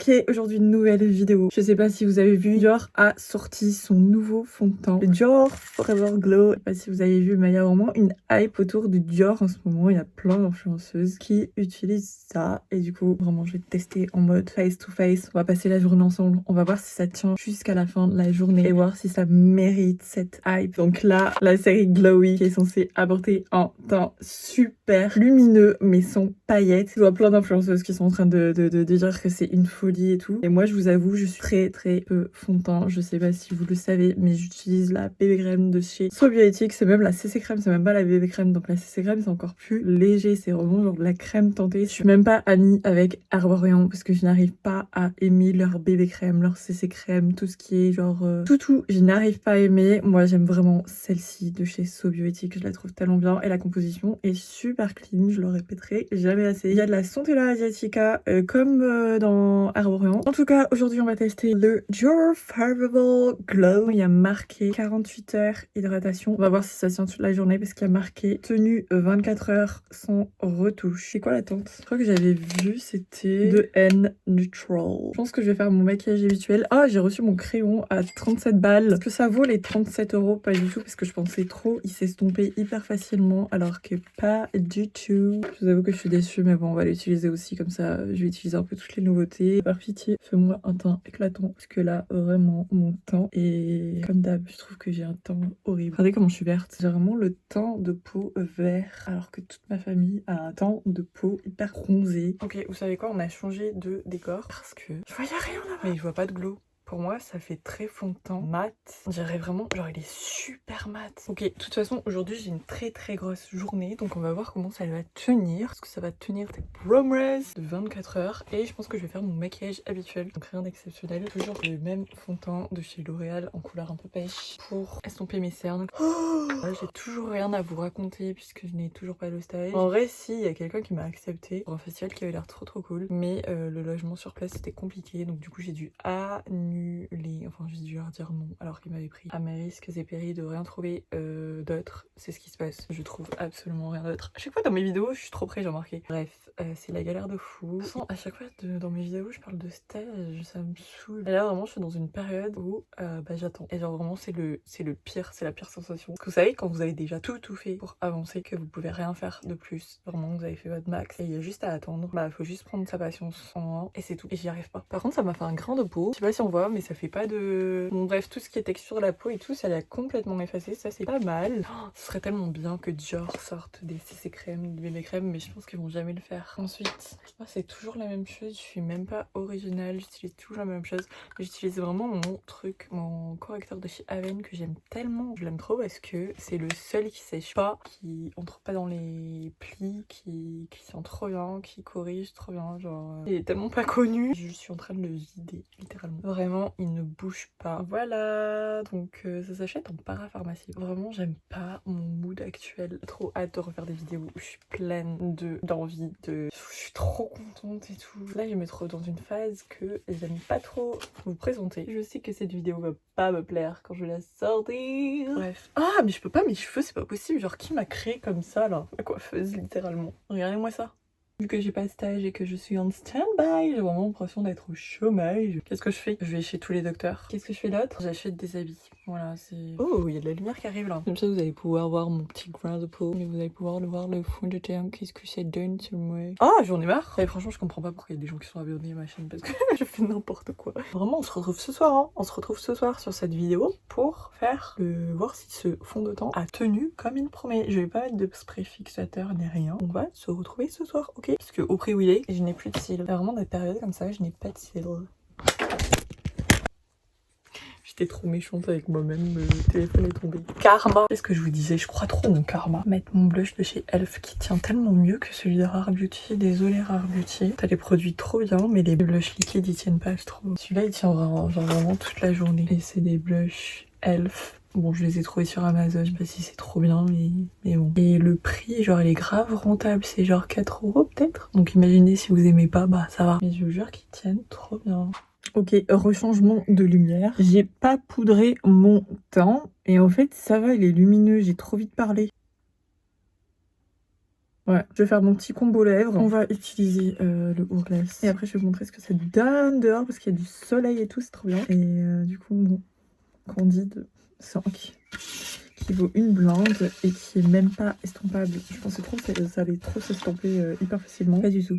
Ok, aujourd'hui une nouvelle vidéo. Je sais pas si vous avez vu, Dior a sorti son nouveau fond de teint, le Dior Forever Glow. Je sais pas si vous avez vu, mais il y a vraiment une hype autour du Dior en ce moment. Il y a plein d'influenceuses qui utilisent ça. Et du coup, vraiment, je vais tester en mode face to face. On va passer la journée ensemble. On va voir si ça tient jusqu'à la fin de la journée et voir si ça mérite cette hype. Donc là, la série Glowy qui est censée apporter un teint super lumineux mais sans paillettes. Je vois plein d'influenceuses qui sont en train de dire que c'est une folie et tout. Et moi, je vous avoue, je suis très peu fond de teint. Je sais pas si vous le savez, mais j'utilise la BB crème de chez So Bioéthique. C'est même la CC crème, c'est même pas la BB crème. Donc la CC crème, c'est encore plus léger. C'est vraiment genre de la crème teintée. Je suis même pas amie avec Herborian parce que je n'arrive pas à aimer leur BB crème, leur CC crème, tout ce qui est genre tout. Je n'arrive pas à aimer. Moi, j'aime vraiment celle-ci de chez So Bioéthique. Je la trouve tellement bien et la composition est super clean. Je le répéterai jamais assez. Il y a de la Centella Asiatica comme dans Herborian. En tout cas, aujourd'hui, on va tester le Dior Forever Glow. Il y a marqué 48 heures hydratation. On va voir si ça tient toute la journée parce qu'il y a marqué tenue 24 heures sans retouche. C'est quoi la teinte? Je crois que j'avais vu, c'était de N Neutral. Je pense que je vais faire mon maquillage habituel. Ah, j'ai reçu mon crayon à 37 balles. Est-ce que ça vaut les 37 €? Pas du tout parce que je pensais trop. Il s'est estompé hyper facilement alors que pas du tout. Je vous avoue que je suis déçue, mais bon, on va l'utiliser aussi comme ça. Je vais utiliser un peu toutes les nouveautés. Par pitié, fais-moi un teint éclatant parce que là, vraiment, mon teint est comme d'hab. Je trouve que j'ai un teint horrible. Regardez comment je suis verte. J'ai vraiment le teint de peau vert alors que toute ma famille a un teint de peau hyper bronzé. Ok, vous savez quoi? On a changé de décor parce que je voyais rien là-bas. Mais je vois pas de glow. Pour moi, ça fait très fond de teint mat. On dirait vraiment, genre il est super mat. Ok, de toute façon, aujourd'hui j'ai une très grosse journée. Donc on va voir comment ça va tenir. Parce que ça va tenir des promesses de 24 heures. Et je pense que je vais faire mon maquillage habituel. Donc rien d'exceptionnel. Toujours le même fond de teint de chez L'Oréal en couleur un peu pêche pour estomper mes cernes. Là, j'ai toujours rien à vous raconter puisque je n'ai toujours pas le stage. En vrai, si, il y a quelqu'un qui m'a accepté pour un festival qui avait l'air trop cool. Mais le logement sur place c'était compliqué. Donc du coup, j'ai dû enfin j'ai dû leur dire non alors qu'ils m'avaient pris à mes risques et périls de rien trouver d'autre. C'est ce qui se passe, je trouve absolument rien d'autre. À chaque fois dans mes vidéos je suis trop près, j'ai remarqué. Bref, c'est la galère de fou. De toute façon, à chaque fois dans mes vidéos je parle de stage, ça me saoule. Et là vraiment je suis dans une période où j'attends. Et genre vraiment c'est le pire, c'est la pire sensation. Parce que vous savez quand vous avez déjà tout fait pour avancer, que vous pouvez rien faire de plus, vraiment vous avez fait votre max et il y a juste à attendre, faut juste prendre sa patience en main et c'est tout. Et j'y arrive pas. Par contre ça m'a fait un grain de peau, je sais pas si on voit mais ça fait pas de... Bon bref, tout ce qui est texture de la peau et tout, ça l'a complètement effacé, ça c'est pas mal. Oh, ce serait tellement bien que Dior sorte des CC crèmes, des bébé crèmes, mais je pense qu'ils vont jamais le faire. Ensuite, moi c'est toujours la même chose, je suis même pas originale, j'utilise toujours la même chose. J'utilise vraiment mon truc, mon correcteur de chez Aven que j'aime tellement. Je l'aime trop parce que c'est le seul qui sèche pas, qui entre pas dans les plis, qui sent trop bien, qui corrige trop bien, genre... Il est tellement pas connu, je suis en train de le vider, littéralement. Vraiment, il ne bouge pas. Voilà, donc ça s'achète en parapharmacie. Vraiment, j'aime pas mon mood actuel. Trop hâte de refaire des vidéos où je suis pleine d'envie, je suis trop contente et tout. Là, je vais me mettre dans une phase que j'aime pas trop vous présenter. Je sais que cette vidéo va pas me plaire quand je vais la sortir. Bref. Ah, mais je peux pas, mes cheveux, c'est pas possible. Genre, qui m'a créé comme ça, là? La coiffeuse, littéralement. Regardez-moi ça. Vu que j'ai pas de stage et que je suis en stand-by, j'ai vraiment l'impression d'être au chômage. Qu'est-ce que je fais? Je vais chez tous les docteurs. Qu'est-ce que je fais d'autre? J'achète des habits. Voilà, c'est... Oh, il y a de la lumière qui arrive là. Comme ça, vous allez pouvoir voir mon petit grain de peau. Mais vous allez pouvoir voir le fond de teint. Qu'est-ce que ça donne sur moi? Ah, j'en ai marre. Et franchement, je comprends pas pourquoi il y a des gens qui sont abonnés à ma chaîne parce que je fais n'importe quoi. Vraiment, on se retrouve ce soir, hein. On se retrouve ce soir sur cette vidéo pour faire voir si ce fond de teint a tenu comme il promet. Je vais pas mettre de spray fixateur ni rien. On va se retrouver ce soir, ok? Parce que au prix où il est, je n'ai plus de cils. Il y a vraiment des périodes comme ça, je n'ai pas de cils. J'étais trop méchante avec moi-même, le téléphone est tombé. Karma. Qu'est-ce que je vous disais? Je crois trop en karma. Mettre mon blush de chez Elf qui tient tellement mieux que celui de Rare Beauty. Désolée Rare Beauty. T'as les produits trop bien, mais les blushs liquides ils tiennent pas, je trouve. Celui-là il tient vraiment toute la journée. Et c'est des blushs Elf. Bon, je les ai trouvés sur Amazon, je sais pas si c'est trop bien, mais bon. Et le prix, genre, il est grave rentable, c'est genre 4 € peut-être. Donc imaginez si vous aimez pas, bah ça va. Mais je vous jure qu'ils tiennent trop bien. Ok, rechangement de lumière. J'ai pas poudré mon teint. Et en fait, ça va, il est lumineux, j'ai trop vite parlé. Ouais, je vais faire mon petit combo lèvres. On va utiliser le Hourglass. Et après, je vais vous montrer ce que ça donne dehors parce qu'il y a du soleil et tout, c'est trop bien. Et du coup, mon Candide 5 qui vaut une blinde et qui est même pas estompable. Je pensais trop que ça allait trop s'estomper hyper facilement. Pas du tout.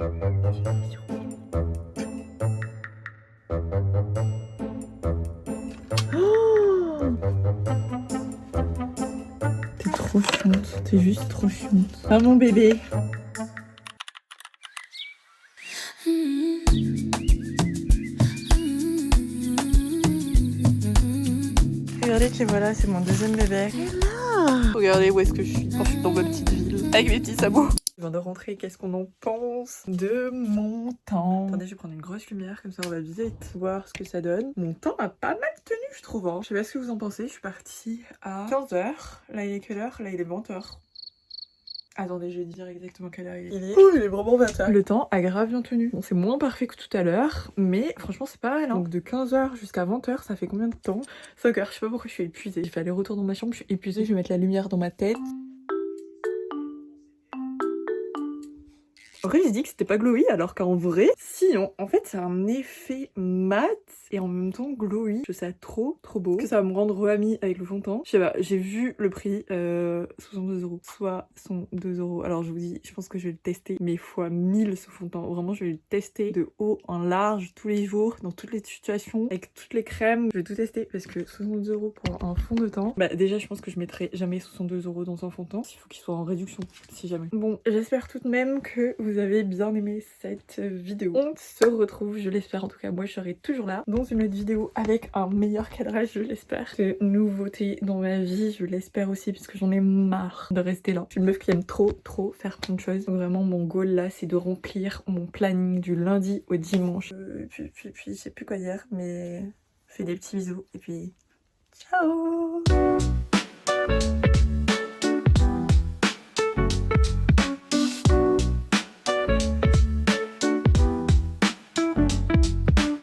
Oh, t'es trop chiante, t'es juste trop chiante. Ah mon bébé. Regardez que voilà, c'est mon deuxième bébé. Regardez où est-ce que je suis quand je suis dans ma petite ville avec mes petits sabots. Je viens de rentrer, qu'est-ce qu'on en pense de mon temps? Attendez, je vais prendre une grosse lumière, comme ça on va vite voir ce que ça donne. Mon temps a pas mal tenu, je trouve. Hein. Je sais pas ce que vous en pensez, je suis partie à 15h. Là, il est quelle heure? Là, il est 20h. Attendez, je vais dire exactement quelle heure il est. Il est vraiment 20h. Le temps a grave bien tenu. Bon, c'est moins parfait que tout à l'heure, mais franchement, c'est pas mal. Hein. Donc, de 15h jusqu'à 20h, ça fait combien de temps? 5 heures. Je sais pas pourquoi je suis épuisée. J'ai fait aller-retour dans ma chambre, je suis épuisée. Je vais mettre la lumière dans ma tête. En vrai, j'ai dit que c'était pas glowy, alors qu'en vrai, si, non. En fait, c'est un effet mat et en même temps glowy. Je trouve ça trop beau. Est-ce que ça va me rendre re-amie avec le fond de teint? Je sais pas, j'ai vu le prix, 62€. 62€. Alors, je vous dis, je pense que je vais le tester, mais fois 1000 ce fond de teint. Vraiment, je vais le tester de haut en large, tous les jours, dans toutes les situations, avec toutes les crèmes. Je vais tout tester parce que 62€ pour un fond de teint. Bah, déjà, je pense que je mettrai jamais 62€ dans un fond de teint. Il faut qu'il soit en réduction, si jamais. Bon, j'espère tout de même que vous avez bien aimé cette vidéo. On se retrouve, je l'espère, en tout cas moi je serai toujours là dans une autre vidéo avec un meilleur cadrage, je l'espère. De nouveautés dans ma vie, je l'espère aussi, parce que j'en ai marre de rester là. Je suis une meuf qui aime trop faire plein de choses. Donc vraiment mon goal là, c'est de remplir mon planning du lundi au dimanche. Puis je sais plus quoi dire, mais je fais des petits bisous et puis ciao.